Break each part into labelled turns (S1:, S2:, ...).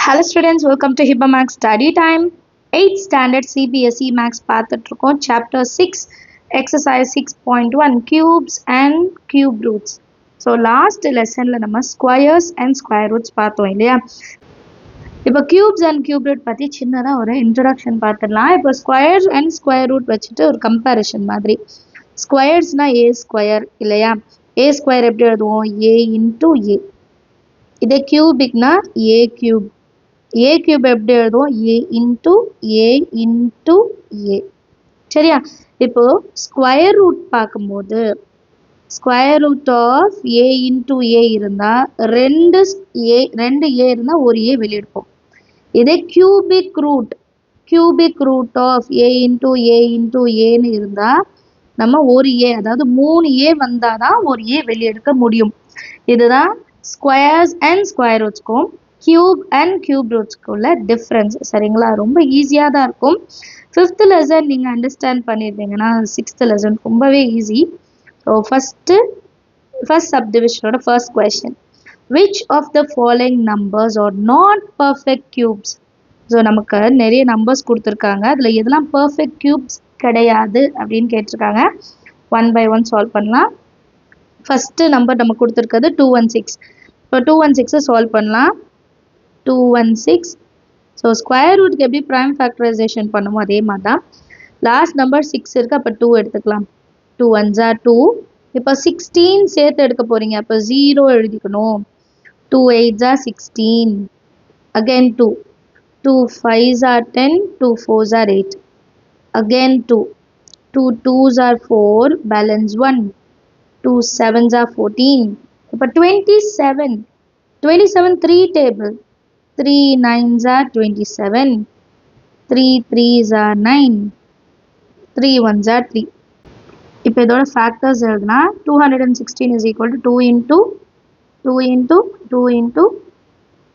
S1: Hello students, welcome to Hiba Max Study Time. 8th Standard CBSE Max பார்த்துட்ருக்கோம். Chapter 6, Exercise 6.1 Cubes and Cube Roots. So last lessonல நம்ம squares and square roots பார்த்தோம் இல்லையா? இப்போ cubes and cube root பற்றி சின்னதாக ஒரு introduction பார்த்துடலாம். இப்போ squares and square root வச்சுட்டு ஒரு comparison மாதிரி. Squaresனா a square இல்லையா? a square எப்படி எழுதுவோம்? a into a. இதே cubic-னா a cube. a cube எப்படி எழுதுவோம்? a into a. சரியா? இப்போ ஸ்கொயர் ரூட் பார்க்கும்போது square root of a into a இருந்தால் ரெண்டு a இருந்தால் ஒரு a வெளியெடுப்போம். இதே cubic root of a into aன்னு இருந்தால் நம்ம ஒரு a, அதாவது 3 a வந்தால் தான் ஒரு a வெளியெடுக்க முடியும். இதுதான் ஸ்கொயர்ஸ் அண்ட் ஸ்கொயர் ரூட்ஸ்க்கும் கியூப் அண்ட் கியூப் ரூட்ஸ்க்குள்ள டிஃப்ரென்ஸ். சரிங்களா? ரொம்ப ஈஸியாக தான் இருக்கும். 5th லெசன் நீங்கள் அண்டர்ஸ்டாண்ட் பண்ணியிருந்தீங்கன்னா 6th லெசன் ரொம்பவே ஈஸி. ஸோ ஃபஸ்ட் சப்டிவிஷனோட first question, which of the following numbers are not perfect cubes? So நமக்கு நிறைய நம்பர்ஸ் கொடுத்துருக்காங்க, அதில் எதெல்லாம் பர்ஃபெக்ட் கியூப்ஸ் கிடையாது அப்படின்னு கேட்டிருக்காங்க. 1 by 1 சால்வ் பண்ணலாம். ஃபஸ்ட்டு நம்பர் நம்ம கொடுத்துருக்கிறது 216. இப்போ 216 சால்வ் பண்ணலாம். 216. ஸோ ஸ்கொயர் ரூட்டுக்கு எப்படி ப்ரைம் ஃபேக்டரைசேஷன் பண்ணுமோ அதே மாதிரி தான். லாஸ்ட் நம்பர் 6 இருக்குது, அப்போ 2 எடுத்துக்கலாம். 2 1s are 2. இப்போ 16 சேர்த்து எடுக்க போகிறீங்க, அப்போ 0 எழுதிக்கணும். 2 8s are 16. Again 2. 2 5s are 10. 2 4s are 8. Again 2. 2 2s are 4. Balance 1. 2 7s are 14. இப்போ 27. 3 table. 3 9s are 27. 3 3s are 9. 3 1s are 3. இப்போ இதோட ஃபேக்டர்ஸ் எழுதுனா 216 is equal to 2 into 2 into 2 into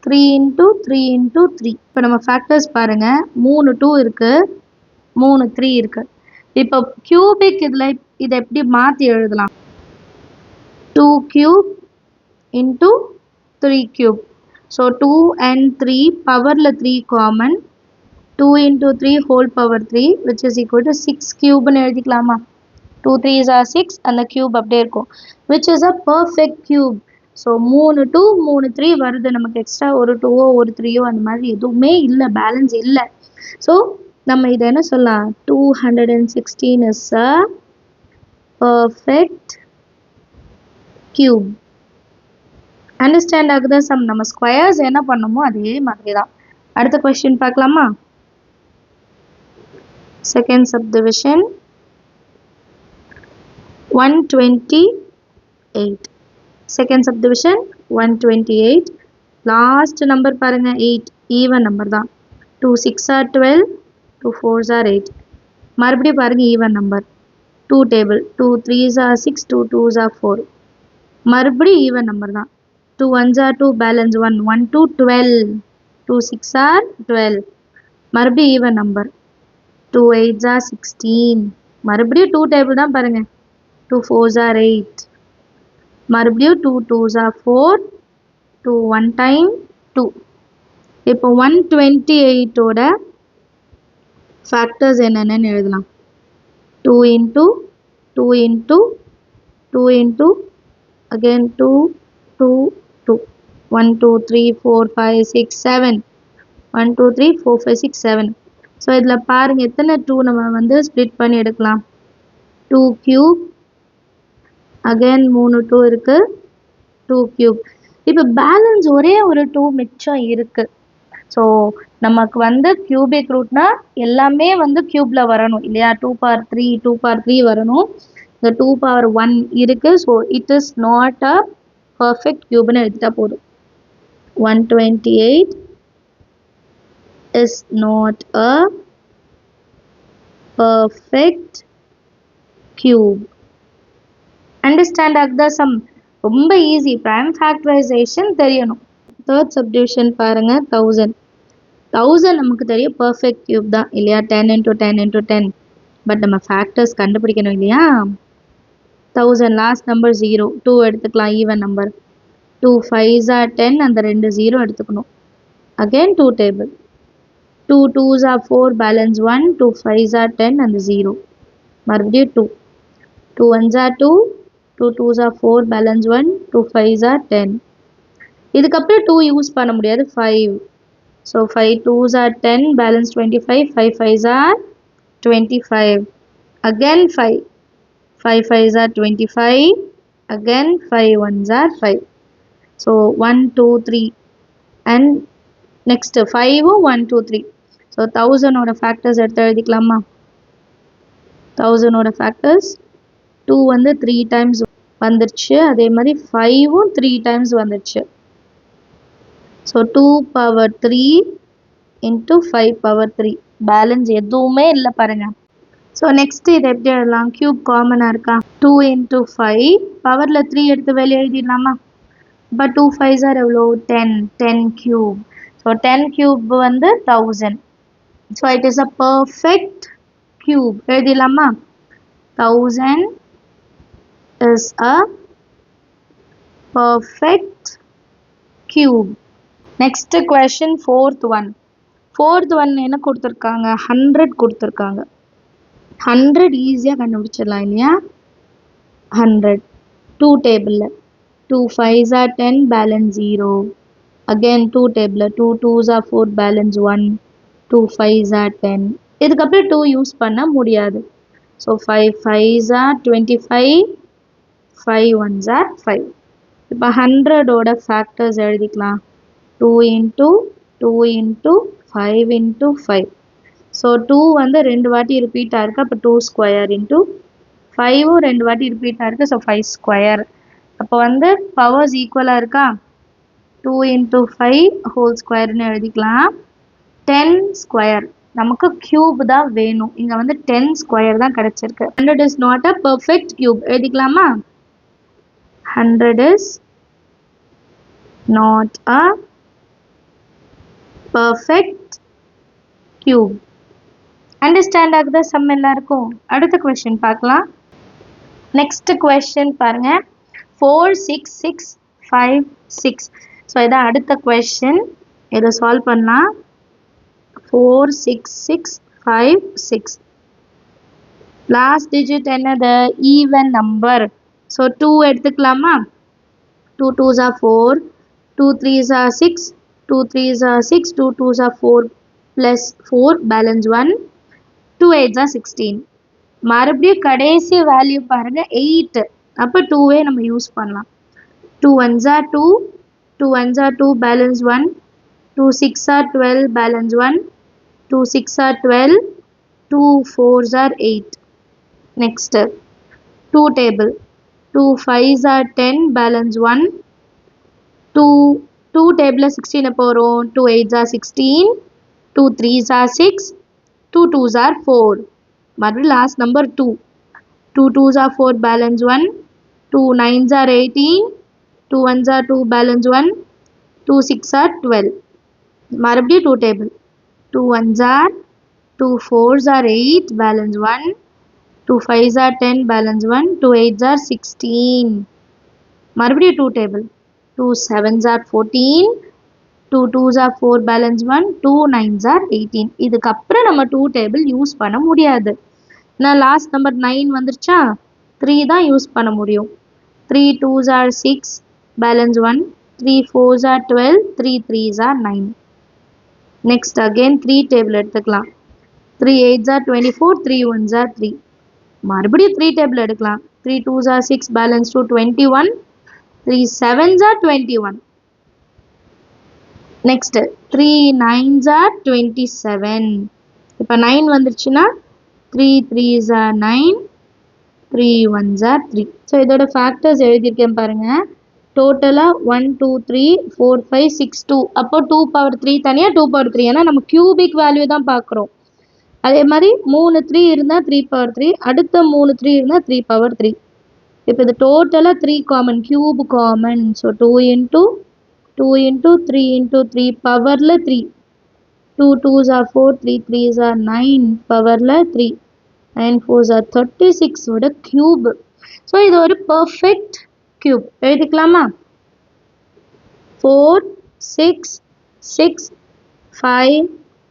S1: 3 into 3 into 3. இப்போ நம்ம ஃபேக்டர்ஸ் பாருங்கள், 3 2 இருக்குது, 3 3 இருக்குது. இப்போ கியூபிக் இதில் இதை எப்படி மாற்றி எழுதலாம்? 2 cube into 3 cube. So 2 and 3 powerல 3 common. 2 into 3 whole power 3 which is equal to 6 cube னு எழுதிக்கலாமா? 2 3s are 6 அந்த cube அப்படியே இருக்கும், which is a perfect cube. So 3 2 3 3 வருது, நமக்கு எக்ஸ்ட்ரா ஒரு 2ஓ ஒரு 3ஓ அந்த மாதிரி எதுவுமே இல்லை, பேலன்ஸ் இல்லை. ஸோ நம்ம இதை என்ன சொல்லலாம்? 216 is a perfect cube. Understand ஆகுதா? சம் நம்ம ஸ்கொயர்ஸ் என்ன பண்ணுமோ அதே மாதிரி தான். அடுத்த கொஸ்டின் பார்க்கலாமா? Second subdivision 128. Second subdivision 128. Last number பாருங்க 8, ஈவன் நம்பர் தான். 2 6 are 12. 2 4s are 8. மறுபடியும் பாருங்க even number. 2 table. 2 3s are 6. 2 2s are 4. மறுபடியும் ஈவன் நம்பர் தான். 2 1s are 2, balance 1. 1 2 12. 2 6 are 12. மறுபடியும் ஈவன் நம்பர். 2 8s are 16. மறுபடியும் 2 டேபிள் தான் பாருங்க. 2 4s are 8. மறுபடியும் 2 2s are 4. 2 1 time 2. இப்போ 128ஓட ஃபேக்டர்ஸ் என்னென்னு எழுதலாம். 2 into 2 into 2 into again 2 2 2. 1 2 3 4 5 6 7. 1 2 3 4 5 6 7. So இதில் பாருங்கள் எத்தனை 2 நம்ம வந்து ஸ்ப்ளிட் பண்ணி எடுக்கலாம். 2 cube. அகெயின் 3 2 இருக்குது, 2 cube. இப்போ பேலன்ஸ் ஒரே ஒரு 2 மிச்சம் இருக்குது. ஸோ நமக்கு வந்து கியூபிக் ரூட்னா எல்லாமே வந்து கியூப்ல வரணும் இல்லையா? 2 power 3 2 power 3 வரணும். இந்த 2 power 1 இருக்குது. So it is not a perfect கியூப்னு எடுத்துட்டா போதும். 128 is not a perfect cube. Understand ஆகுதா? சம் ரொம்ப ஈஸி, ப்ரைம் ஃபேக்டரைசேஷன் தெரியணும். தேர்ட் சப்டிவிஷன் பாருங்க 1000. 1000 நமக்கு தெரியும் பர்ஃபெக்ட் கியூப் தான் இல்லையா? 10 into 10 into 10. பட் நம்ம ஃபேக்டர்ஸ் கண்டுபிடிக்கணும் இல்லையா? 1000 லாஸ்ட் நம்பர் 0. 2 எடுத்துக்கலாம், ஈவன் நம்பர். 2 5s are 10, அந்த 2 0 எடுத்துக்கணும். again 2 table. 2 2s are 4, balance 1, 2 5s are 10 and 0. மறுபடியும் 2. 2 1s are 2, 2 2s are 4, balance 1, 2 5s are 10. இதுக்கப்புறம் 2 யூஸ் பண்ண முடியாது 5. So 5 2s are 10, balance 25, 5 5s are 25. Again 5. 5 5s are 25. Again 5 1s are 5. So 1 2 3 and next 5 1 2 3. So 1000 ஓட factors எடுத்து எழுதிக்கலாமா? 1000 ஓட factors 2 வந்து 3 times வந்துருச்சு, அதே மாதிரி 5 3 times வந்துருச்சு. So 2 power 3 into 5 power 3. Balance எதுவுமே இல்லை பாருங்க. ஸோ நெக்ஸ்ட் இது எப்படி எழுதலாம்? கியூப் காமனாக இருக்கா? 2 into 5 பவரில் 3 எடுத்து வெளியே எழுதிடலாமா? இப்போ 2 5s are எவ்வளோ? 10. 10 cube. ஸோ 10 cube வந்து 1000. So it is a perfect cube. எழுதிடலாமா? 1000 is a perfect cube. Next question, fourth one. Fourth one என்ன கொடுத்துருக்காங்க? 100 கொடுத்துருக்காங்க. 100 ஈஸியாக கண்டுபிடிச்சிடலாம் இல்லையா? 100 2 டேபிளில் 2 5s are 10, balance 0. Again 2 table, 2 2s are 4, balance 1, 2 5s are 10. இதுக்கப்புறம் 2 யூஸ் பண்ண முடியாது. So 5 5s are 25, 5 1s are 5. இப்போ 100ஓட ஃபேக்டர்ஸ் எழுதிக்கலாம். 2 into 2 into 5 into 5. ஸோ 2 வந்து 2 வாட்டி ரிப்பீட்டாக இருக்குது, அப்போ 2 ஸ்கொயர் இன்ட்டு 5 2 வாட்டி ரிப்பீட்டாக இருக்குது, ஸோ 5 ஸ்கொயர். அப்போ வந்து பவர்ஸ் ஈக்குவலாக இருக்கா? 2 into 5 ஹோல் ஸ்கொயர்னு எழுதிக்கலாம். 10 ஸ்கொயர். நமக்கு கியூப் தான் வேணும், இங்கே வந்து 10 ஸ்கொயர் தான் கிடச்சிருக்கு. 100 is not a perfect cube. எழுதிக்கலாமா? 100 is not a perfect cube. Understand ஆகுதா சம் எல்லாருக்கும்? அடுத்த கொஸ்டின் பார்க்கலாம். நெக்ஸ்ட் கொஸ்டின் பாருங்க. 4 6 6 5 6. ஸோ இதான் அடுத்த கொஸ்டின். இதை சால்வ் பண்ணலாம். 4 6 6 5 6. லாஸ்ட் டிஜிட் என்னது? Even number. ஸோ 2 எடுத்துக்கலாமா? 2 2s are 4, 2 3s are 6, 2 3s are 6, 2 2s are 4 plus 4, balance 1, 2 8s are 16. மறுபடியும் கடைசி வேல்யூ பாருங்க 8. அப்போ 2வே நம்ம யூஸ் பண்ணலாம். 2 1s are 2, 2 1s are 2, balance 1, 2 6 are 12, balance 1, 2 6 are 12, 2 4s are 8. Next 2 table, 2 5s are 10, balance 1, 2 table 16 போகிறோம். 2 8s are 16, 2 3s are 6, 2 2s are 4. மறுபடியும் last number 2. 2 2s are 4, balance 1, 2 9s are 18, 2 1s are 2, balance 1, 2 6 are 12. மறுபடியும் 2 table, 2 1s are 2 4s are 8, balance 1, 2 5s are 10, balance 1, 2 8s are 16. மறுபடியும் 2 table, 2 7s are 14, 2 2s are 4, balance 1, 2 9s are 18. இதுக்கப்புறம் நம்ம 2 table use பண்ண முடியாது. நான் last number 9 வந்துருச்சா? 3 தான் use பண்ண முடியும். 3 2s are 6, balance 1, 3 4s are 12, 3 3s are 9. Next again 3 table எடுத்துக்கலாம். 3 8s are 24, 3 1s are 3. மறுபடியும் 3 table எடுக்கலாம். 3 2s are 6, balance 2, 21, 3 7s are 21. Next 3 9s are 27. இப்போ 9 வந்துருச்சுன்னா 3 3s are 9, 3 1s are 3. So இதோட ஃபேக்டர்ஸ் எழுதியிருக்கேன் பாருங்க. டோட்டலாக 1 2 3 4 5 6 2. அப்போ 2 power 3 தனியாக 2 power 3. ஏன்னா நம்ம கியூபிக் வேல்யூ தான் பார்க்குறோம். அதே மாதிரி 3 3 இருந்தால் 3 power 3, அடுத்த 3 3 இருந்தால் 3 power 3. இப்போ இது டோட்டலாக 3 common, cube common. So 2 into 2 into 3 into 3 பவரில் 3. 2 2s are 4, 3 3s are 9, பவரில் 3. 9 4s are 36 ஓட கியூப். ஸோ இது ஒரு perfect cube. எழுதிக்கலாமா? 4 6 6 5,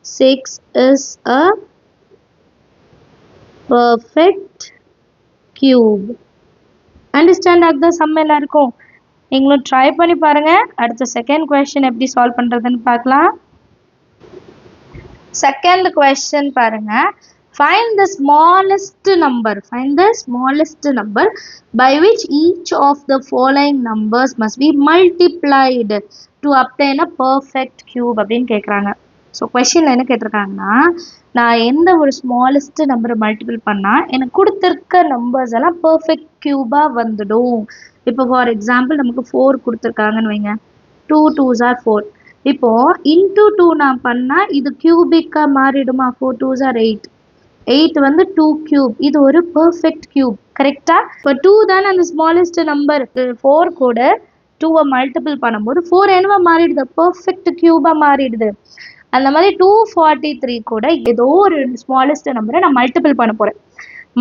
S1: 6 is a perfect cube. Understand ஆகுதா சம் எல்லாருக்கும்? நீங்களும் ட்ரை பண்ணி பாருங்க. அடுத்த செகண்ட் கொஸ்டின் எப்படி சால்வ் பண்றதுன்னு பார்க்கலாம். செகண்ட் கொஸ்டின் பாருங்க. Find the smallest number. Find the smallest number by which each of the following numbers must be multiplied to obtain a perfect cube அப்படின்னு கேட்குறாங்க. ஸோ கொஸ்டினில் என்ன கேட்டிருக்காங்கன்னா, நான் எந்த ஒரு ஸ்மாலஸ்ட் நம்பரை மல்டிபிள் பண்ணால் எனக்கு கொடுத்துருக்க நம்பர்ஸ் எல்லாம் பர்ஃபெக்ட் க்யூபாக வந்துடும். இப்போ ஃபார் எக்ஸாம்பிள் நமக்கு 4 கொடுத்துருக்காங்கன்னு வைங்க. 2 2s are 4. இப்போது இன்டூ 2 நான் பண்ணால் இது கியூபிக்காக மாறிடுமா? 4 2s are 8. 8 வந்து 2 கியூப். இது ஒரு பர்ஃபெக்ட் கியூப். கரெக்டா? இப்போ 2 தானே அந்த ஸ்மாலஸ்ட் நம்பர். 4 கூட 2வை மல்டிபிள் பண்ணும்போது 4 என்னவா மாறிடுது? பர்ஃபெக்ட் கியூபாக மாறிடுது. அந்த மாதிரி 243 கூட ஏதோ ஒரு ஸ்மாலஸ்ட் நம்பரை நான் மல்டிபிள் பண்ண போகிறேன்.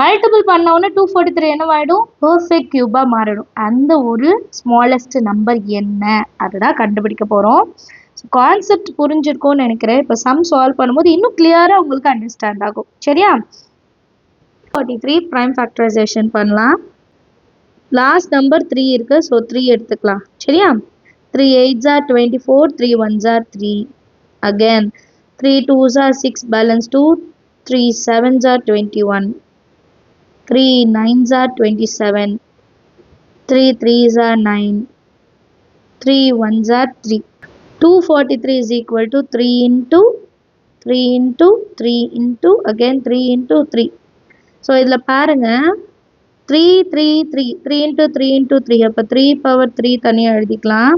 S1: மல்டிபிள் பண்ண உடனே 243 என்னவாயிடும்? பர்ஃபெக்ட் கியூபாக மாறிடும். அந்த ஒரு ஸ்மாலஸ்ட் நம்பர் என்ன? அதுதான் கண்டுபிடிக்க போகிறோம். கான்செப்ட் புரிஞ்சிருக்கும்னு நினைக்கிறேன். இப்போ சம் சால்வ் பண்ணும்போது இன்னும் கிளியராக உங்களுக்கு அண்டர்ஸ்டாண்ட் ஆகும். சரியா? 43 ப்ரைம் ஃபேக்டரைசேஷன் பண்ணலாம். லாஸ்ட் நம்பர் 3 இருக்குது. ஸோ 3 எடுத்துக்கலாம். சரியா? 3 8s are 24, 3 1s are 3. Again 3 2s are 6, balance 2, 3 7s are 21, 3 9s are 27, 3 3s are 9, 3 1s are 3. 243 is equal to 3 into 3 into 3 into again 3 into 3. So இதில் பாருங்க 3 3 3 3 into 3 into 3. அப்போ 3 power 3 தனியாக எழுதிக்கலாம்.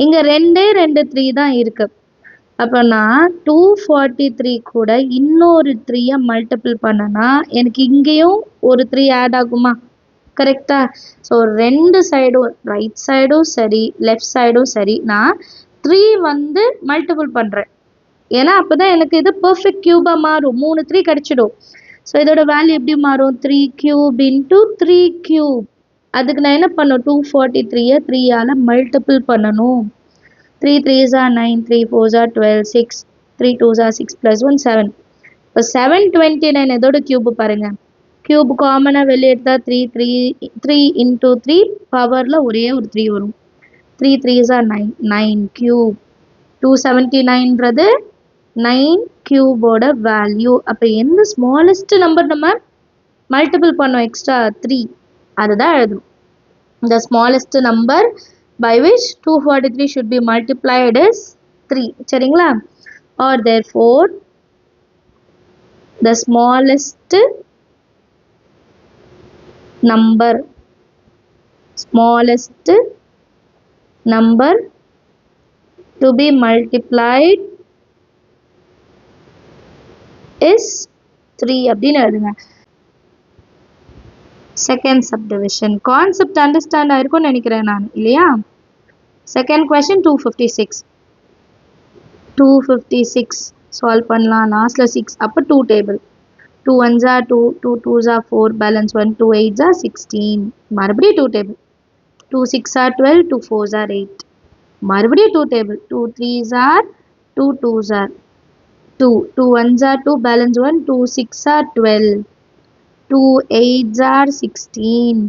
S1: இங்கே 2 3 தான் இருக்குது. அப்போ நான் 243 கூட இன்னொரு 3யை மல்டிபிள் பண்ணனா எனக்கு இங்கேயும் ஒரு 3 ஆட் ஆகுமா? கரெக்டா? ஸோ ரெண்டு சைடும், ரைட் சைடும் சரி லெஃப்ட் சைடும் சரி, நான் 3 வந்து மல்டிபிள் பண்ணுறேன். ஏன்னா அப்போ தான் எனக்கு இது பர்ஃபெக்ட் க்யூபாக மாறும். 3 3 கிடச்சிடும். ஸோ இதோட வேல்யூ எப்படி மாறும்? 3 கியூப் இன்ட்டு 3 கியூப். அதுக்கு நான் என்ன பண்ணணும்? 243யை 3ஆல் மல்டிபிள் பண்ணணும். 3 3s are 9, 3 4s are 12, 6, 3 2s are 6 plus 1 7. இப்போ 729 எதோட கியூப் பாருங்க. கியூப் காமனாக வெளியே எடுத்தால் 3 into 3 பவரில் ஒரே ஒரு 3 வரும். 3 3s are 9, 9 கியூப். 279ன்றது 9 கியூபோட வேல்யூ. அப்போ எந்த ஸ்மாலஸ்ட் நம்பர் நம்ம மல்டிபிள் பண்ணோம் எக்ஸ்ட்ரா 3, அதுதான் எழுதணும். இந்த smallest number by which 243 should be multiplied is 3. சரிங்களா? or therefore the smallest number to be multiplied is 3 அப்படின்னு எழுதுங்க. செகண்ட் சப்டிவிஷன் கான்செப்ட் அண்டர்ஸ்டாண்ட் ஆயிருக்கும்னு நினைக்கிறேன் நான், இல்லையா? செகண்ட் கொஸ்டின் 256 சால்வ் பண்ணலாம். லாஸ்ட்டில் 6, அப்போ 2 table. 2 1s are 2, 2 2s are 4, balance 1, 2 8s are 16. மறுபடியும் 2 டேபிள். 2 6 are 12, 2 4s are 8. மறுபடியும் 2 table. 2 3s are 2 2s are 2, 2 1s are 2, balance 1, 2 6 are 12. 2 8s are 16,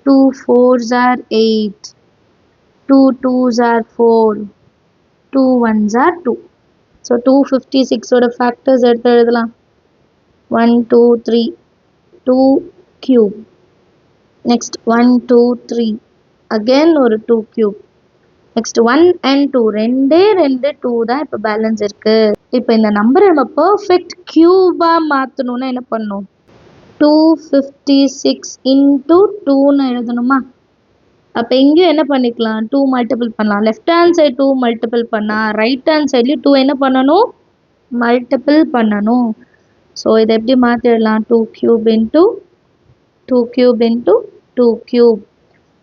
S1: 2 4s are 8, 2 2s are 4, 2 1s are 2. So 256 ஓட factors எடுத்து எழுதலாம். 1 2 3, 2 cube. Next 1 2 3, again ஒரு 2 cube. Next 1 and 2, ரெண்டே 2 தான் இப்போ balance இருக்கு. இப்போ இந்த நம்பரை நம்ம பர்ஃபெக்ட் கியூபாக மாற்றணும்னா என்ன பண்ணணும்? 256 into 2ன்னு எழுதணுமா? அப்போ இங்கேயும் என்ன பண்ணிக்கலாம்? 2 மல்டிபிள் பண்ணலாம். லெஃப்ட் ஹேண்ட் சைடு 2 மல்டிபிள் பண்ணால் ரைட் ஹேண்ட் சைட்லேயும் 2 என்ன பண்ணணும்? மல்டிபிள் பண்ணணும். ஸோ இதை எப்படி மாற்றிடலாம்? 2 cube into 2 cube into 2 cube.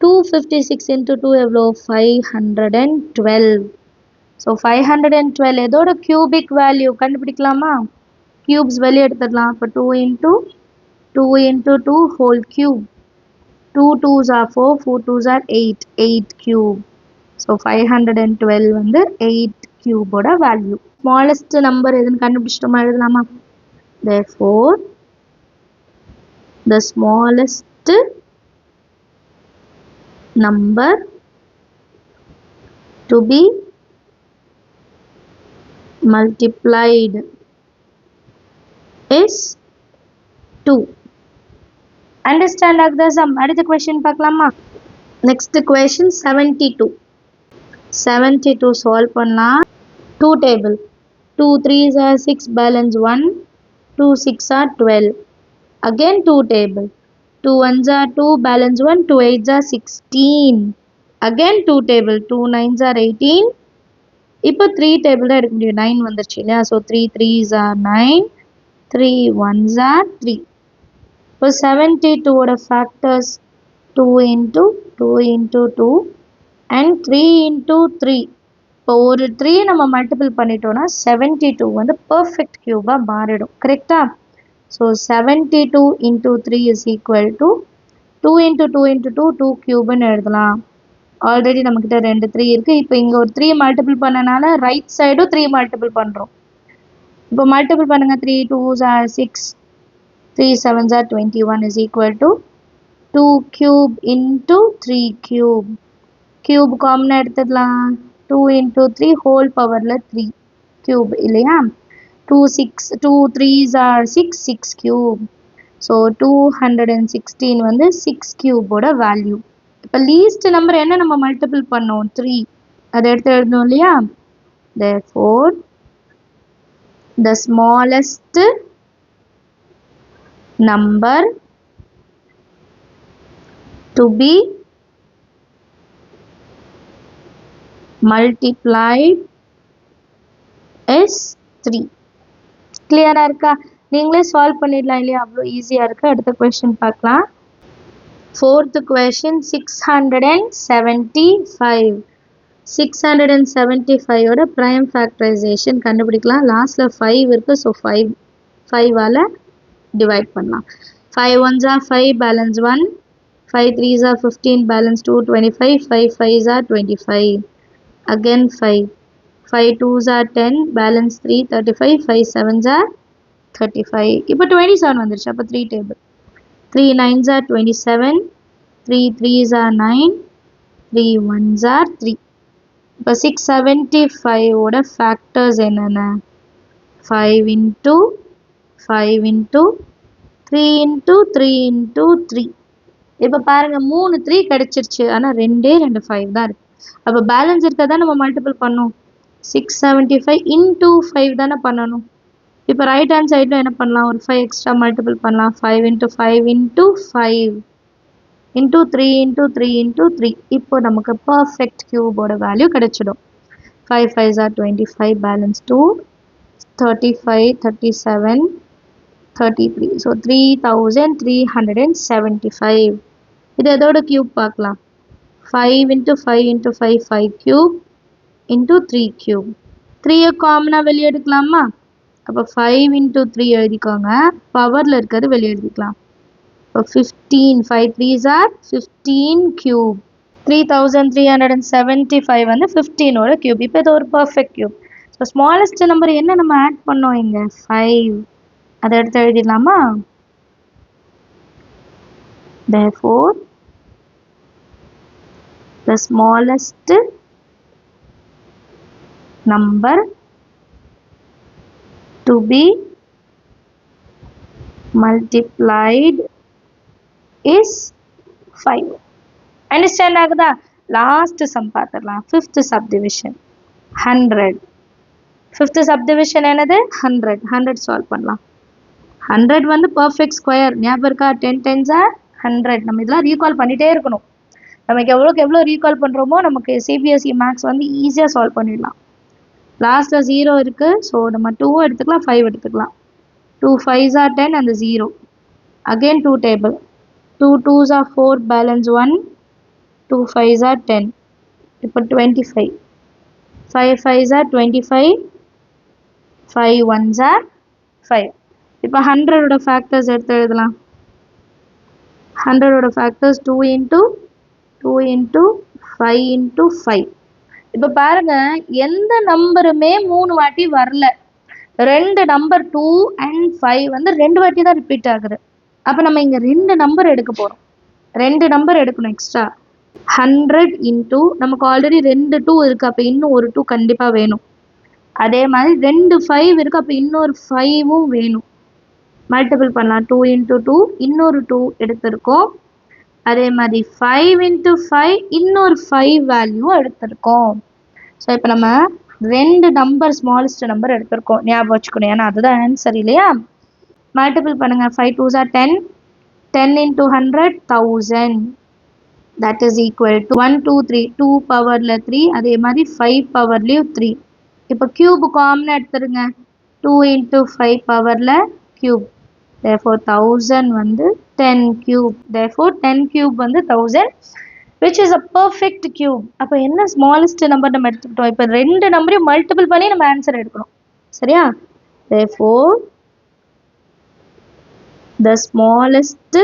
S1: 256 into 2 எவ்வளோ? 512. ஸோ 512 எதோட கியூபிக் வேல்யூ கண்டுபிடிக்கலாமா? கியூப்ஸ் வெளியே எடுத்துடலாம். அப்போ 2 into 2 whole cube. 2 2s are 4, 4 2s are 8 cube. So 512 வந்து 8 cube ஓட வேல்யூ. smallest number எதுன்னு கண்டுபிடிச்சிட்டோமா எழுதலாமா? Therefore the smallest number to be multiplied is 2. Understand the sum? அடுத்த question பார்க்கலாமா? Next question 72. 72 solve பண்ணலாம். 2 table. 2 3s are 6 balance 1. 2 6 are 12. Again 2 table. 2 1s are 2 balance 1. 2 8s are 16. Again 2 table. 2 9s are 18. இப்போ 3 table தான் எடுக்க முடியும். 9 வந்துருச்சு இல்லையா? So 3 3s are 9. 3 1s are 3. இப்போ 72 ஓட factors 2 into 2 into 2 and 3 into 3. இப்போ ஒரு 3 நம்ம மல்டிபிள் பண்ணிட்டோம்னா 72 வந்து பர்ஃபெக்ட் கியூபாக மாறிடும். கரெக்டா? So 72 into 3 is equal to 2 into 2 into 2 2 கியூப்னு எழுதலாம். ஆல்ரெடி நம்மக்கிட்ட 2 3 இருக்குது. இப்போ இங்கே ஒரு 3 மல்டிபிள் பண்ணனால ரைட் சைடும் 3 மல்டிபிள் பண்ணுறோம். இப்போ மல்டிபிள் பண்ணுங்கள். 3 2s are 6. 3 7s are 21 is equal to 2 cube into 3 cube. Cube common எடுத்துடலாம். 2 into 3 whole powerல 3 cube இல்லையா? 2 3s are 6 6 cube. So 216 வந்து 6 cube ஓட வேல்யூ. இப்போ லீஸ்ட் நம்பர் என்ன நம்ம மல்டிபிள் பண்ணோம்? 3. அதை எடுத்து எழுதணும் இல்லையா? Therefore the smallest number to be multiplied is 3. கிளியரா இருக்கா? நீங்களே சால்வ் பண்ணிடலாம் இல்லையா? அவ்வளோ ஈஸியாக இருக்குது. அடுத்த கொஸ்டின் பார்க்கலாம். 4th question 675. 675 ஓட ப்ரைம் ஃபேக்டரைசேஷன் கண்டுபிடிக்கலாம். லாஸ்ட்டில் 5 இருக்குது. ஸோ 5ஆல் டிவைட் பண்ணலாம். 5 1s are 5 balance 1. 5 3s are 15 balance 2 25. 5 5s are 25. Again 5. 5 2s are 10 balance 3 35. 5 7s are 35. இப்போ 27 வந்துருச்சு. அப்போ 3 table. 3 9s are 27. 3 3s are 9. 3 1s are 3. இப்போ 675 ஓட ஃபேக்டர்ஸ் என்னென்ன? 5 into 5 into 3 into 3 into 3. இப்போ பாருங்கள் 3 3 கிடச்சிருச்சு. ஆனால் 2 5 தான் இருக்குது. அப்போ பேலன்ஸ் இருக்கதான் நம்ம மல்டிபிள் பண்ணோம். 675 into 5 தானே பண்ணணும். இப்போ ரைட் ஹேண்ட் சைடில் என்ன பண்ணலாம்? ஒரு 5 எக்ஸ்ட்ரா மல்டிபிள் பண்ணலாம். 5 into 5 into 5 into 3 into 3 into 3. இப்போ நமக்கு பர்ஃபெக்ட் கியூபோட வேல்யூ கிடைச்சிடும். 5 5s are 25 balance 2 35 37 33. ஸோ 3375. இது எதோட கியூப் பார்க்கலாம். 5 into 5 into 5 5 cube into 3 cube. 3 காமனாக வெளியே எடுக்கலாமா? அப்போ 5 into 3 எழுதிக்கோங்க. பவரில் இருக்கிறது வெளியே எழுதிக்கலாம். இப்போ 15. 5 3s are 15 cube. 3375 வந்து 15ஓட கியூப். இப்போ இது ஒரு perfect cube. So smallest number என்ன நம்ம ஆட் பண்ணோம் இங்கே? 5. அதை எடுத்து எழுதிடலாமா? Therefore the smallest number to be multiplied is 5. Understand ஆகுதா? லாஸ்ட் சம் பார்த்துடலாம். 5th subdivision 100. 5th subdivision என்னது? 100. 100 சால்வ் பண்ணலாம். 100 வந்து பர்ஃபெக்ட் ஸ்கொயர். ஞாபகம் இருக்கா? 10 10s are 100. நம்ம இதெல்லாம் ரீகால் பண்ணிகிட்டே இருக்கணும். நமக்கு எவ்வளோ ரீகால் பண்ணுறோமோ நமக்கு சிபிஎஸ்சி மேக்ஸ் வந்து ஈஸியாக சால்வ் பண்ணிடலாம். லாஸ்ட்டில் 0 இருக்குது. ஸோ நம்ம 2 எடுத்துக்கலாம், 5 எடுத்துக்கலாம். 2 5s are 10 and 0. Again 2 table. 2 2s are 4 balance 1. 2 5s are 10. இப்போ 25. 5 5s are 25. 5 1s are 5. இப்போ 100ஓட ஃபேக்டர்ஸ் எடுத்து எழுதலாம். 100ஓட ஃபேக்டர்ஸ் 2 into 2 into 5 into 5. இப்போ பாருங்க, எந்த நம்பருமே 3 வாட்டி வரல. 2 நம்பர் 2 and 5 வந்து 2 வாட்டி தான் ரிப்பீட் ஆகுது. அப்ப நம்ம இங்க 2 நம்பர் எடுக்க போறோம். 2 நம்பர் எடுக்கணும் எக்ஸ்ட்ரா. 100 into நமக்கு ஆல்ரெடி 2 2 இருக்கு. அப்ப இன்னும் ஒரு 2 கண்டிப்பா வேணும். அதே மாதிரி 2 5 இருக்கு. அப்ப இன்னொரு 5ம் வேணும். மல்டிபிள் பண்ணலாம். 2 into 2 இன்னொரு 2 எடுத்திருக்கோம். அதே மாதிரி 5 into 5 இன்னொரு 5 வேல்யூ எடுத்திருக்கோம். ஸோ இப்போ நம்ம 2 நம்பர் ஸ்மாலஸ்ட் நம்பர் எடுத்திருக்கோம். ஞாபகம் வச்சுக்கணும். ஏன்னா அதுதான் ஆன்சர் இல்லையா? மல்டிபிள் பண்ணுங்க. 5 2s are 10. 10 into 100 1000. That is equal to 1 2 3 2 பவர்ல 3. அதே மாதிரி 5 பவர்லயும் 3. இப்போ கியூப் காமன் எடுத்துருங்க. 2 into 5 பவர்ல கியூப். Therefore 1000 வந்து 10 cube. Therefore 10 cube வந்து 1000, which is a perfect cube. அப்போ என்ன smallest number நம்ம எடுத்துக்கிட்டோம்? இப்போ 2 நம்பரையும் மல்டிபிள் பண்ணி நம்ம ஆன்சர் எடுக்கணும். சரியா? Therefore the smallest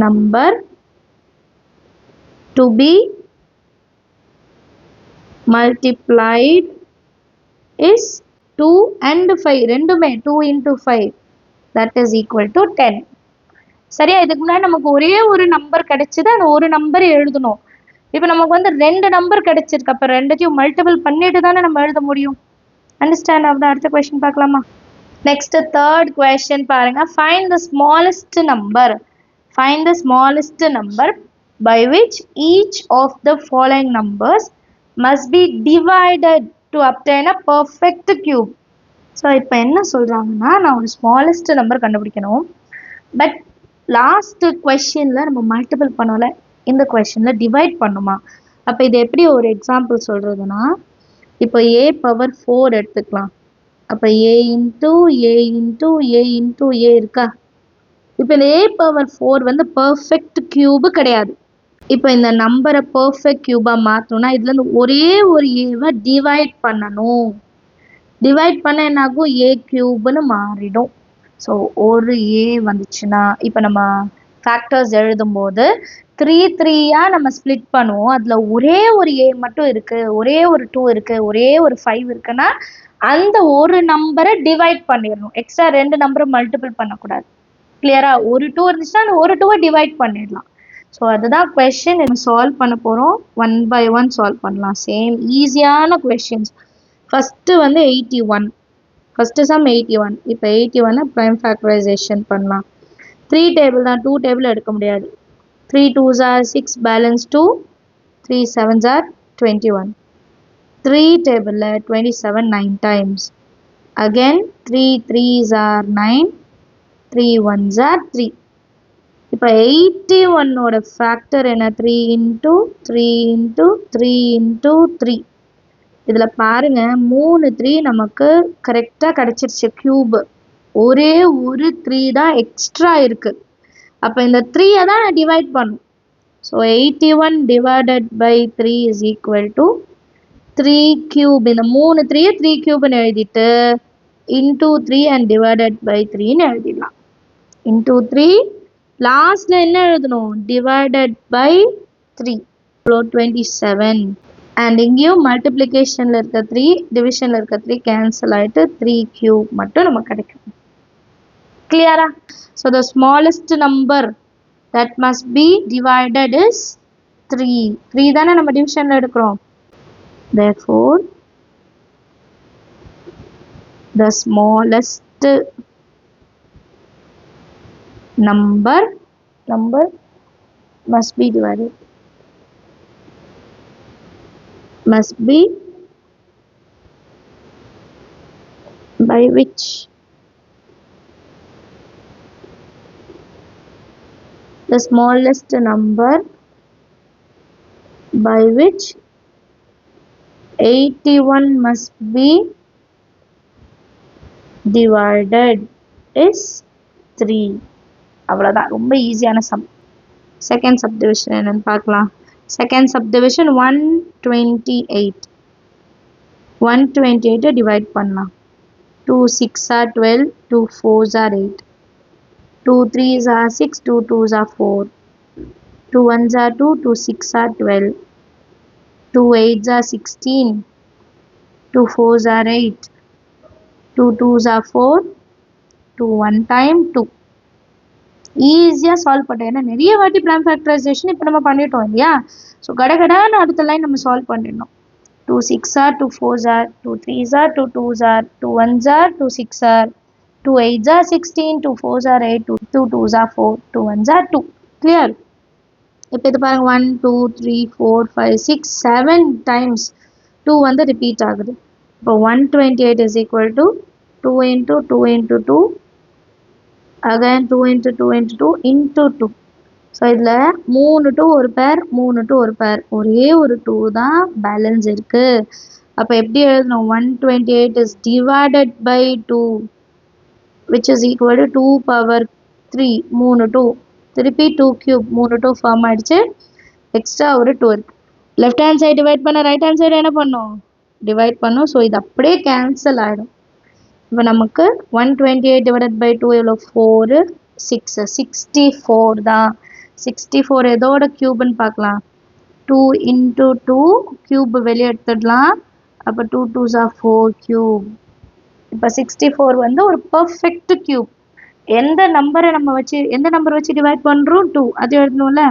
S1: number to be multiplied is 2 and 5. ரெண்டுமே 2 into 5. That is equal to 10. சரியா? இதுக்கு முன்னாடி நமக்கு ஒரே ஒரு நம்பர் கிடைச்சது. அந்த ஒரு நம்பர் எழுதணும். இப்போ நமக்கு வந்து 2 நம்பர் கிடைச்சிருக்கு. அப்போ ரெண்டுத்தையும் மல்டிபிள் பண்ணிட்டு தானே நம்ம எழுத முடியும். அண்டர்ஸ்டாண்ட் ஆகுதா? அடுத்த கொஸ்டின் பார்க்கலாமா? நெக்ஸ்ட் தேர்ட் கொஸ்டின் பாருங்க. Find the smallest number. Find the smallest number by which each of the following numbers must be divided to obtain a perfect cube. So இப்போ என்ன சொல்கிறாங்கன்னா, நான் ஒரு ஸ்மாலஸ்ட் நம்பர் கண்டுபிடிக்கணும். பட் லாஸ்ட் கொஸ்டினில் நம்ம multiple பண்ணல, இந்த கொஸ்டினில் டிவைட் பண்ணுமா? அப்போ இது எப்படி ஒரு எக்ஸாம்பிள் சொல்கிறதுனா, இப்போ a பவர் 4 எடுத்துக்கலாம். அப்போ a into a into a into a இருக்கா? இப்போ இந்த a பவர் 4 வந்து பர்ஃபெக்ட் கியூபு கிடையாது. இப்போ இந்த நம்பரை பர்ஃபெக்ட் கியூபாக மாற்றணும்னா இதுலேருந்து ஒரே ஒரு ஏவை டிவைட் பண்ணணும். டிவைட் பண்ண என்னாகும்? a கியூப்னு மாறிடும். ஸோ ஒரு a வந்துச்சுன்னா இப்போ நம்ம ஃபேக்டர்ஸ் எழுதும்போது 3 3யாக நம்ம ஸ்ப்ளிட் பண்ணுவோம். அதில் ஒரே ஒரு a மட்டும் இருக்குது, ஒரே ஒரு 2 இருக்குது, ஒரே ஒரு 5 இருக்குன்னா அந்த ஒரு நம்பரை டிவைட் பண்ணிடணும். எக்ஸ்ட்ரா 2 நம்பரை மல்டிபிள் பண்ணக்கூடாது. கிளியரா? ஒரு 2 இருந்துச்சுன்னா அந்த ஒரு 2வை டிவைட் பண்ணிடலாம். ஸோ அதுதான் கொஸ்டின். நம்ம சால்வ் பண்ண போகிறோம். 1 by 1 சால்வ் பண்ணலாம். சேம் ஈஸியான கொஸ்டின்ஸ். ஃபஸ்ட்டு வந்து 81. First some 81. இப்போ 81 ப்ரைம் ஃபேக்டரைசேஷன் பண்ணலாம். 3 டேபிள் தான், 2 டேபிள் எடுக்க முடியாது. 3 2s are 6, balance 2. 3 7s are 21. 3 டேபிளில் 27 9 times. Again 3 3s are 9. 3 1s are 3. இப்போ 81ஓட ஃபேக்டர் என்ன? 3 into 3 into 3 into 3. இதில் பாருங்க 3 3 நமக்கு கரெக்டாக கிடச்சிருச்சு கியூபு. ஒரே ஒரு 3 தான் எக்ஸ்ட்ரா இருக்குது. அப்போ இந்த 3யை தான் நான் டிவைட் பண்ணும். So 81 divided by 3 is equal to 3 cube. இந்த 3 3யை 3 கியூப்னு எழுதிட்டு இன்டூ 3 அண்ட் டிவைடட் பை 3ன்னு எழுதிடலாம். இன்டூ 3 லாஸ்ட்ல என்ன எழுதணும்? Divided by 3. 27. அண்ட் இங்கேயும் மல்டிப்ளிகேஷனில் இருக்க 3 டிவிஷனில் இருக்க 3 கேன்சல் ஆகிட்டு 3 கியூப் மட்டும் நமக்கு கிடைக்கும். கிளியரா? So the smallest number that must be divided is 3. 3 தானே நம்ம டிவிஷனில் எடுக்கிறோம். therefore the smallest number must be divided, must be by which the smallest number by which 81 must be divided is 3. அவ்வளோதான். ரொம்ப ஈஸியான சம். செகண்ட் சப்டிவிஷன் என்னன்னு பார்க்கலாம். Second subdivision 128. 128 divide பண்ணலாம். 2 6 are 12, 2 4s are 8, 2 3s are 6, 2 2s are 4, 2 1s are 2, 2 6 are 12, 2 8s are 16, 2 4s are 8, 2 2s are 4, 2 1 time 2. ஈஸியாக solve பண்ணுறேன். ஏன்னா நிறைய வாட்டி ப்ரைம் ஃபேக்டரைசேஷன் இப்போ நம்ம பண்ணிட்டோம் இல்லையா? ஸோ கடகடான்னு அடுத்த லைன் நம்ம சால்வ் பண்ணிடணும். 2 6s are 2 4s are 2 3s are 2 2s are 2 1s are 2 6 are 2 8s are 16, 2 4s are 8, 2 2s are 4, 2 1s are 2. Clear? இப்போ இது பாருங்க 1 2 3 4 5 6 7 times 2 வந்து ரிப்பீட் ஆகுது. இப்போ 128 is equal to 2 into 2 into 2 again 2 into 2 into 2 into 2. So இதில் 3 2 ஒரு பேர் 3 2 ஒரு பேர், ஒரே ஒரு 2 தான் பேலன்ஸ் இருக்குது. அப்போ எப்படி எழுதணும்? 128 is divided by 2 which is equal to 2 power 3. 3 2 திருப்பி 2 cube 3 2 ஃபார்ம் ஆகிடுச்சு. எக்ஸ்ட்ரா ஒரு 2 இருக்குது. லெஃப்ட் ஹேண்ட் சைடு டிவைட் பண்ண ரைட் ஹேண்ட் சைடு என்ன பண்ணும்? டிவைட் பண்ணும். ஸோ இது அப்படியே கேன்சல் ஆகிடும். இப்போ நமக்கு 128 டிவைடட் பை 2 எவ்வளோ? 4 6 64 தான். 64 எதோட க்யூப்னு பார்க்கலாம். 2 into 2 க்யூப் வெளியே எடுத்துடலாம். அப்போ 2 2s are 4 cube. இப்போ 64 வந்து ஒரு பர்ஃபெக்ட் க்யூப். எந்த நம்பரை நம்ம வச்சு எந்த நம்பர் வச்சு டிவைட் பண்ணுறோம்? 2 அது எழுதணும்ல.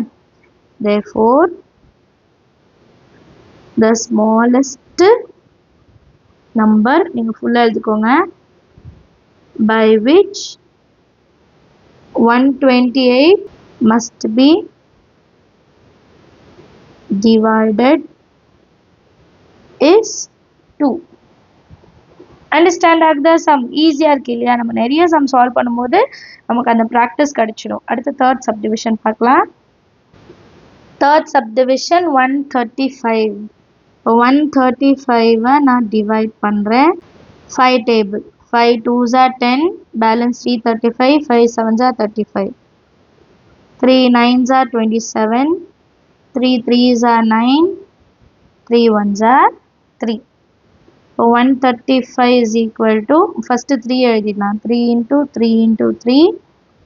S1: therefore the smallest number நீங்கள் ஃபுல்லாக எழுதிக்கோங்க by which 128 must be divided is 2. Understand ஆகுதா? சம் ஈஸியாக இருக்கு இல்லையா? நம்ம நிறைய சம் சால்வ் பண்ணும்போது நமக்கு அந்த ப்ராக்டிஸ் கிடச்சிடும். அடுத்து தேர்ட் சப்டிவிஷன் பார்க்கலாம். Third subdivision 135. 135 நான் டிவைட் பண்ணுறேன். 5 table. 5 2s are 10, balance 3 35, 5 7s are 35, 3 9s are 27, 3 3s are 9, 3 1s are 3. So 135 is equal to first 3 எழுதிடலாம். 3 into 3 into 3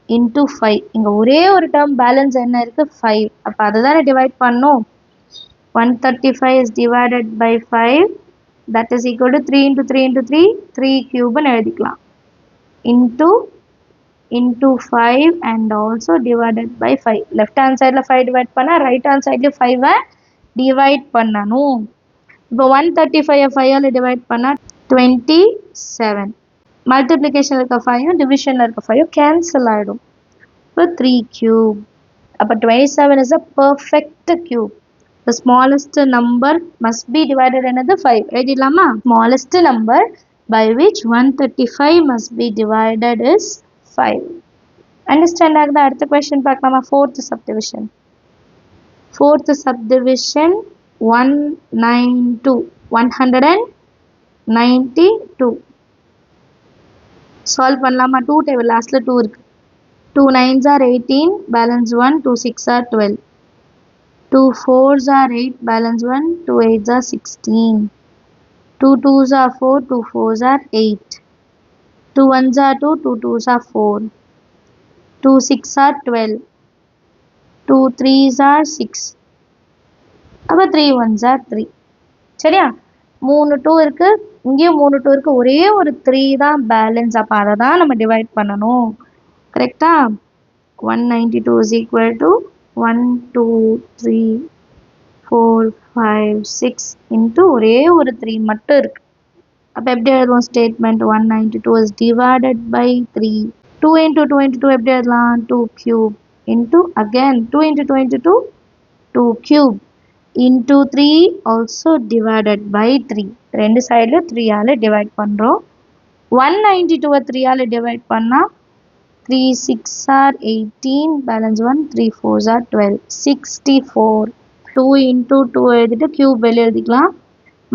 S1: into 5. இங்கே ஒரே ஒரு டேர்ம் பேலன்ஸ் என்ன இருக்குது? 5. அப்போ அதை தானே டிவைட் பண்ணணும். 135 is divided by 5, that is equal to 3 into 3 into 3, 3 cube எழுதிக்கலாம். into 5 and also divided by 5. left hand side 5 divide பண்ணா right hand side 5 divide பண்ணணும். இப்போ 135 5 divide பண்ணா 27. multiplication இருக்க 5 division இருக்க 5 cancel ஆயிடும். இப்போ 3 cube. அப்போ 27 is a perfect cube. The smallest number must be divided another 5. எழுதிடலாமா? smallest number by which 135 must be divided is 5. Understand ஆகுதா? அடுத்த question பார்க்கலாமா? fourth subdivision. Fourth subdivision 192. 192. Solve பண்ணலாமா? 2 table lastல 2 இருக்கு. 2 9s are 18, balance 1, 2 6 are 12. 2 4s are 8, balance 1, 2 8s are 16. 2 2s are 4, 2 4s are 8. 2 1s are 2, 2 2s are 4. 2 6 are 12. 2 3s are 6. அப்போ 3 1s are 3. சரியா? 3 2 இருக்கு, இங்கேயும் 3 2 இருக்கு, ஒரே ஒரு 3 தான் பேலன்ஸ். அப்போ அதை தான் நம்ம டிவைட் பண்ணணும். கரெக்டா? 192 is equal to 1 2 3 4 5 6 into ஒரே ஒரு 3 மட்டும் இருக்கு. அப்போ எப்படி எழுதுவோம் statement? 192 is divided by 3. 2 into 2 into 2 எப்படி எழுதலாம்? 2 cube into again 2 into 2 into 2 2 cube into 3 also divided by 3. ரெண்டு சைடில் 3 ஆல் டிவைட் பண்ணுறோம். 192 3 ஆல் டிவைட் பண்ணால் 3 6 are 18, balance 1, 3 4s are 12, 64. 2 into 2 எழுதிட்டு cube வெளியே எழுதிக்கலாம்.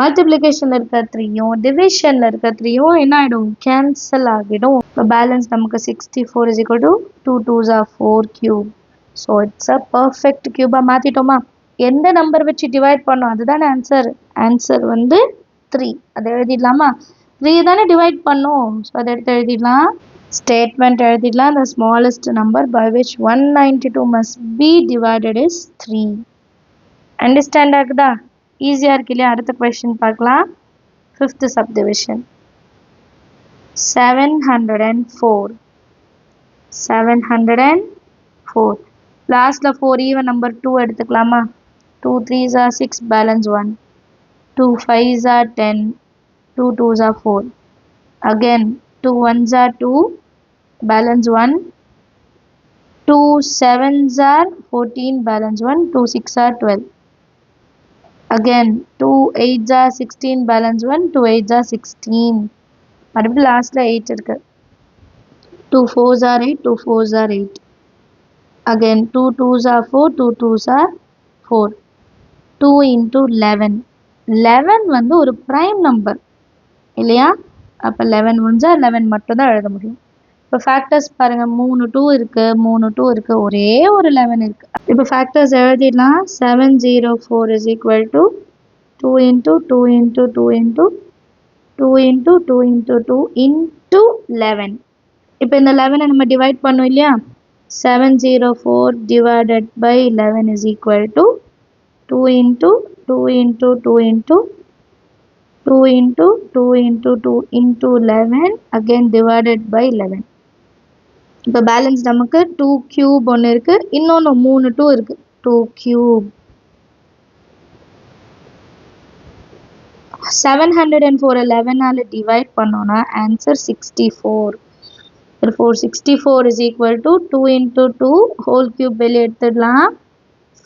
S1: மல்டிப்ளிகேஷனில் இருக்க 3யும் டிவிஷனில் இருக்க 3யும் என்ன ஆகிடும்? கேன்சல் ஆகிடும். இப்போ பேலன்ஸ் நமக்கு 64 is equal to 2 2s are 4 cube. So it's a perfect க்யூபாக மாற்றிட்டோமா? எந்த நம்பர் வச்சு டிவைட் பண்ணோம் அதுதானே ஆன்சர். ஆன்சர் வந்து 3. அதை எழுதிடலாமா? 3 தானே டிவைட் பண்ணோம். ஸோ அதை எடுத்து எழுதிடலாம். ஸ்டேட்மெண்ட் எழுதிடலாம். the smallest number by which 192 must be divided is 3. Understand ஆகுதா? ஈஸியாக இருக்கு இல்லையா? அடுத்த கொஸ்டின் பார்க்கலாம். 5th subdivision 704. 704. லாஸ்ட்ல 4 ஈவன் நம்பர் 2 எடுத்துக்கலாமா? 2 3s are 6, balance 1. 2 5s are 10, 2 2s are 4. Again 2 1s are 2, balance 1. 2 7s are 14, balance 1. 2 6 are 12. Again 2 8s are 16, balance 1. 2 8s are 16. மறுபடியும் லாஸ்ட்ல 8 இருக்கு. 2 4s are 8, 2 4s are 8. Again 2 2s are 4, 2 2s are 4. 2 into 11. 11 வந்து ஒரு prime number இல்லையா? அப்போ 11 1s are 11 மட்டும் தான் எழுத முடியும். இப்போ ஃபேக்டர்ஸ் பாருங்க, 3 2 இருக்கு, 3 2 இருக்கு, ஒரே ஒரு 11 இருக்கு. இப்போ ஃபேக்டர்ஸ் எழுதிடலாம். 704 is equal to 2 into 2 into 2 into 2 into 2 into 2 into 11. இப்போ இந்த 11 நம்ம டிவைட் பண்ணோம் இல்லையா? 704 divided by 11 is equal to 2 into 2 into 2 into 2 into 2 into 2 into 11 again divided by 11. இப்போ பேலன்ஸ் நமக்கு 2 cube ஒன்று இருக்கு, இன்னொன்று 3 2 இருக்கு. 2 cube. 704 11ஆல டிவைட் பண்ணோம்னா answer 64. Therefore 64 is equal to 2 into 2 whole cube வெளியே எடுத்துடலாம்.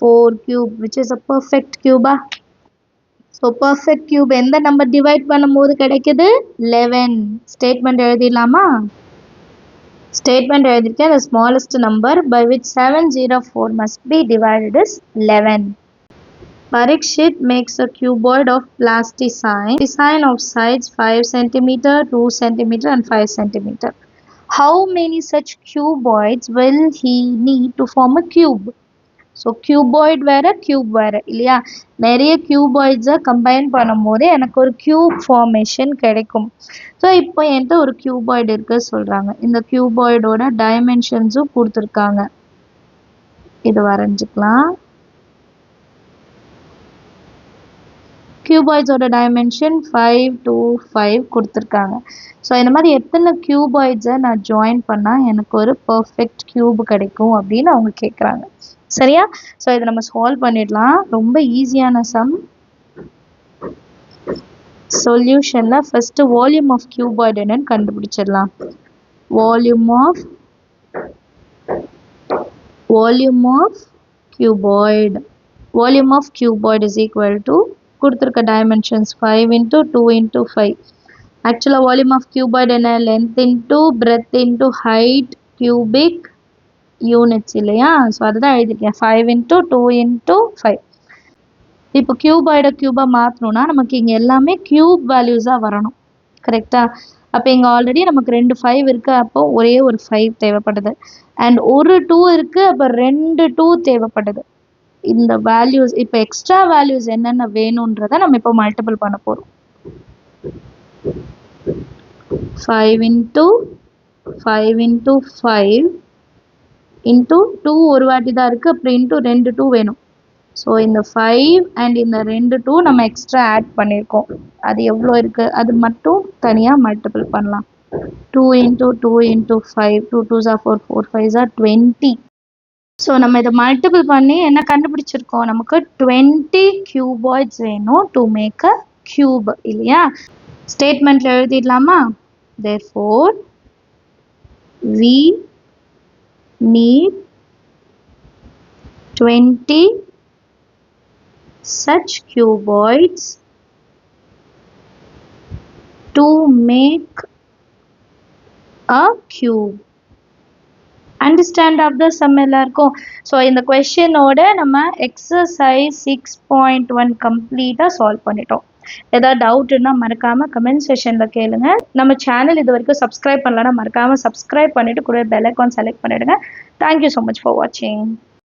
S1: 4 cube which is a perfect cube. So perfect cube எந்த நம்பர் டிவைட் பண்ணும்போது கிடைக்குது? 11. ஸ்டேட்மெண்ட் எழுதிடலாமா? ஸ்டேட்மெண்ட் எழுதிருக்கேன். the smallest number by which 704 must be divided is 11. Parikshit makes a cuboid of plasticine. Plasticine of sides 5 cm, 2 cm and 5 cm. How many such cuboids will he need to form a cube? So cuboid வேற cube வேற இல்லையா? நிறைய cuboids combine பண்ணும்போது எனக்கு ஒரு cube formation கிடைக்கும். So இப்போ என்கிட்ட ஒரு cuboid இருக்கு சொல்றாங்க. இந்த cuboidோட டைமென்ஷன்ஸும் கொடுத்துருக்காங்க. இது வரைஞ்சிக்கலாம். cuboidsோட டைமென்ஷன் 5 2 5 கொடுத்துருக்காங்க. ஸோ இந்த மாதிரி எத்தனை cuboidsை நான் ஜாயின் பண்ணால் எனக்கு ஒரு பர்ஃபெக்ட் கியூப் கிடைக்கும் அப்படின்னு அவங்க கேட்குறாங்க. சரியா? ஸோ இதை நம்ம சால்வ் பண்ணிடலாம். ரொம்ப ஈஸியான சம். சொல்யூஷனில் ஃபஸ்ட்டு வால்யூம் ஆஃப் கியூபாய்டு என்னன்னு கண்டுபிடிச்சிடலாம். Volume of cuboid is equal to கொடுத்துருக்க டைமென்ஷன்ஸ் 5 into 2 into 5. ஆக்சுவலாக வால்யூம் ஆஃப் கியூபாய்டு என்ன? Length into breadth into height cubic units இல்லையா? ஸோ அதுதான் எழுதிருக்கேன். 5 into 2 into 5. இப்போ கியூபாய்டை கியூபாக மாற்றணும்னா நமக்கு இங்கே எல்லாமே கியூப் வேல்யூஸாக வரணும். கரெக்டாக? அப்போ இங்கே ஆல்ரெடி நமக்கு 2 5 இருக்குது, அப்போ ஒரே ஒரு 5 தேவைப்படுது. அண்ட் ஒரு 2 இருக்குது, அப்போ 2 2 தேவைப்படுது. இந்த வேல்யூஸ் இப்போ எக்ஸ்ட்ரா வேல்யூஸ் என்னென்ன வேணுன்றதை நம்ம இப்போ மல்டிபிள் பண்ண போகிறோம். 5 into 5 into 5 into 2 ஒரு வாட்டி தான் இருக்குது, அப்புறம் இன்ட்டு 2 2 வேணும். ஸோ இந்த 5 அண்ட் இந்த 2 2 நம்ம எக்ஸ்ட்ரா ஆட் பண்ணியிருக்கோம். அது எவ்வளோ இருக்குது அது மட்டும் தனியாக மல்டிபிள் பண்ணலாம். 2 into 2 into 5, 2 2s are 4, 4 5s are 20. So நம்ம இதை மல்டிபிள் பண்ணி என்ன கண்டுபிடிச்சிருக்கோம்? நமக்கு 20 cuboids வேணும் டு மேக் அ கியூப் இல்லையா? ஸ்டேட்மெண்ட்ல எழுதிடலாமா? therefore we need 20 such cuboids to make a cube. Understand of the sum எல்லாருக்கும். ஸோ இந்த கொஸ்டினோட நம்ம எக்ஸசைஸ் 6.1 கம்ப்ளீட்டாக சால்வ் பண்ணிட்டோம். ஏதாவது டவுட்னா மறக்காமல் கமெண்ட் செஷனில் கேளுங்க. நம்ம சேனல் இது வரைக்கும் சப்ஸ்கிரைப் பண்ணலன்னா மறக்காமல் சப்ஸ்கிரைப் பண்ணிவிட்டு கூட பெல் ஐக்கான் செலக்ட் பண்ணிவிடுங்க. தேங்க்யூ ஸோ மச் ஃபார் வாட்சிங்.